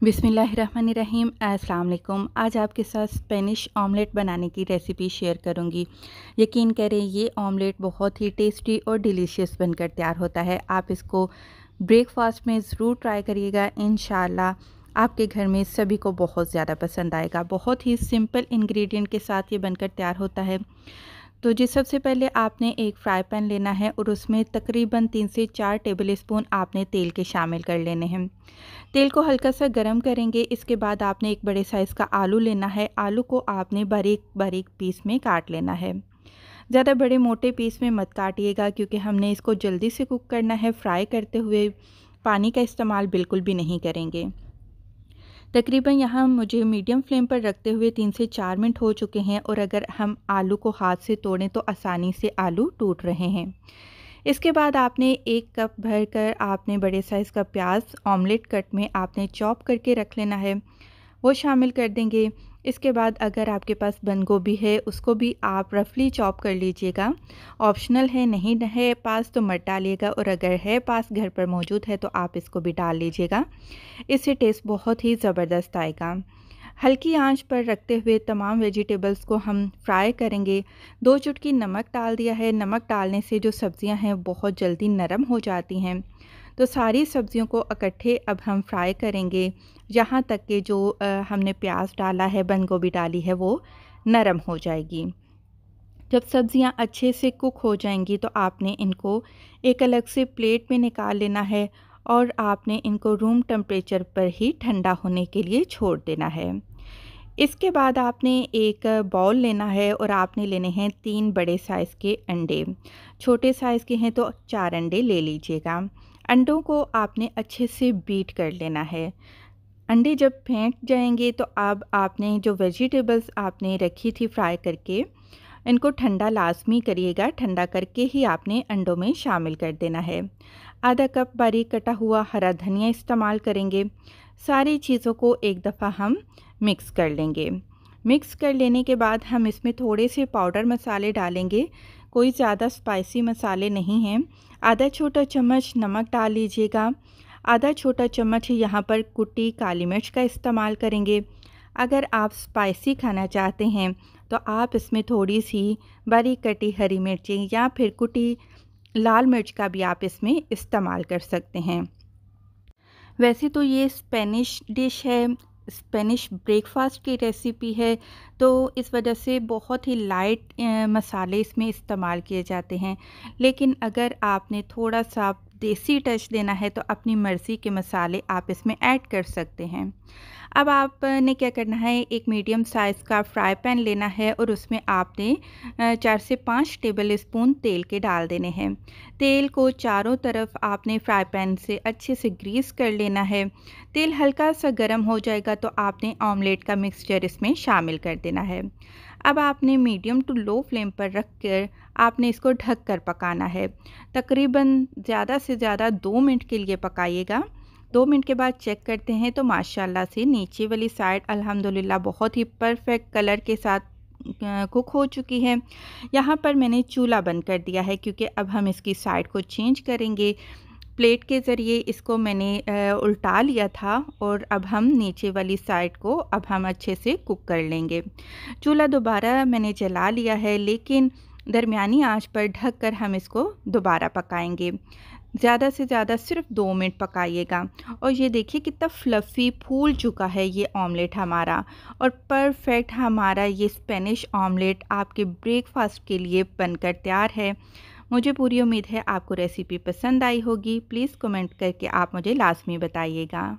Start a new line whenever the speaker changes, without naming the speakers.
बिस्मिल्लाहिर्रहमानिर्रहीम। अस्सलाम वालेकुम। आज आपके साथ स्पेनिश ऑमलेट बनाने की रेसिपी शेयर करूंगी। यकीन करें ये ऑमलेट बहुत ही टेस्टी और डिलीशियस बनकर तैयार होता है। आप इसको ब्रेकफास्ट में ज़रूर ट्राई करिएगा। इंशाल्लाह आपके घर में सभी को बहुत ज़्यादा पसंद आएगा। बहुत ही सिंपल इंग्रेडिएंट के साथ ये बनकर तैयार होता है। तो जी सबसे पहले आपने एक फ्राई पैन लेना है और उसमें तकरीबन 3 से 4 टेबल स्पून आपने तेल के शामिल कर लेने हैं। तेल को हल्का सा गर्म करेंगे। इसके बाद आपने एक बड़े साइज़ का आलू लेना है। आलू को आपने बारीक बारीक पीस में काट लेना है। ज़्यादा बड़े मोटे पीस में मत काटिएगा क्योंकि हमने इसको जल्दी से कुक करना है। फ्राई करते हुए पानी का इस्तेमाल बिल्कुल भी नहीं करेंगे। तकरीबन यहाँ मुझे मीडियम फ्लेम पर रखते हुए 3 से 4 मिनट हो चुके हैं और अगर हम आलू को हाथ से तोड़ें तो आसानी से आलू टूट रहे हैं। इसके बाद आपने 1 कप भरकर आपने बड़े साइज़ का प्याज ऑमलेट कट में आपने चॉप करके रख लेना है, वो शामिल कर देंगे। इसके बाद अगर आपके पास बंद गोभी है उसको भी आप रफली चॉप कर लीजिएगा। ऑप्शनल है, नहीं है पास तो मत डालिएगा और अगर है पास घर पर मौजूद है तो आप इसको भी डाल लीजिएगा। इससे टेस्ट बहुत ही ज़बरदस्त आएगा। हल्की आंच पर रखते हुए तमाम वेजिटेबल्स को हम फ्राई करेंगे। 2 चुटकी नमक डाल दिया है। नमक डालने से जो सब्ज़ियां हैं बहुत जल्दी नरम हो जाती हैं। तो सारी सब्ज़ियों को इकट्ठे अब हम फ्राई करेंगे यहाँ तक कि जो हमने प्याज डाला है, बंद गोभी डाली है, वो नरम हो जाएगी। जब सब्ज़ियाँ अच्छे से कुक हो जाएंगी तो आपने इनको एक अलग से प्लेट में निकाल लेना है और आपने इनको रूम टेम्परेचर पर ही ठंडा होने के लिए छोड़ देना है। इसके बाद आपने एक बाउल लेना है और आपने लेने हैं 3 बड़े साइज़ के अंडे। छोटे साइज़ के हैं तो 4 अंडे ले लीजिएगा। अंडों को आपने अच्छे से बीट कर लेना है। अंडे जब फेंट जाएंगे तो अब आपने जो वेजिटेबल्स आपने रखी थी फ्राई करके, इनको ठंडा लाजमी करिएगा। ठंडा करके ही आपने अंडों में शामिल कर देना है। आधा कप बारीक कटा हुआ हरा धनिया इस्तेमाल करेंगे। सारी चीज़ों को एक दफ़ा हम मिक्स कर लेंगे। मिक्स कर लेने के बाद हम इसमें थोड़े से पाउडर मसाले डालेंगे। कोई ज़्यादा स्पाइसी मसाले नहीं हैं। आधा छोटा चम्मच नमक डाल लीजिएगा। आधा छोटा चम्मच यहाँ पर कुटी काली मिर्च का इस्तेमाल करेंगे। अगर आप स्पाइसी खाना चाहते हैं तो आप इसमें थोड़ी सी बारीक कटी हरी मिर्चें या फिर कुटी लाल मिर्च का भी आप इसमें इस्तेमाल कर सकते हैं। वैसे तो ये स्पेनिश डिश है, स्पेनिश ब्रेकफास्ट की रेसिपी है, तो इस वजह से बहुत ही लाइट मसाले इसमें इस्तेमाल किए जाते हैं। लेकिन अगर आपने थोड़ा सा देसी टच देना है तो अपनी मर्ज़ी के मसाले आप इसमें ऐड कर सकते हैं। अब आपने क्या करना है, एक मीडियम साइज़ का फ्राई पैन लेना है और उसमें आपने 4 से 5 टेबल स्पून तेल के डाल देने हैं। तेल को चारों तरफ आपने फ्राई पैन से अच्छे से ग्रीस कर लेना है। तेल हल्का सा गर्म हो जाएगा तो आपने ऑमलेट का मिक्सचर इसमें शामिल कर देना है। अब आपने मीडियम टू लो फ्लेम पर रख कर आपने इसको ढक कर पकाना है। तकरीबन ज़्यादा से ज़्यादा 2 मिनट के लिए पकाइएगा। 2 मिनट के बाद चेक करते हैं तो माशाल्लाह से नीचे वाली साइड अल्हम्दुलिल्लाह बहुत ही परफेक्ट कलर के साथ कुक हो चुकी है। यहाँ पर मैंने चूल्हा बंद कर दिया है क्योंकि अब हम इसकी साइड को चेंज करेंगे। प्लेट के ज़रिए इसको मैंने उल्टा लिया था और अब हम नीचे वाली साइड को अब हम अच्छे से कुक कर लेंगे। चूल्हा दोबारा मैंने जला लिया है लेकिन दरमियानी आंच पर ढक कर हम इसको दोबारा पकाएंगे। ज़्यादा से ज़्यादा सिर्फ 2 मिनट पकाइएगा। और ये देखिए कितना फ्लफ़ी फूल चुका है ये ऑमलेट हमारा, और परफेक्ट हमारा ये स्पेनिश ऑमलेट आपके ब्रेकफास्ट के लिए बनकर तैयार है। मुझे पूरी उम्मीद है आपको रेसिपी पसंद आई होगी। प्लीज़ कमेंट करके आप मुझे लाज़मी बताइएगा।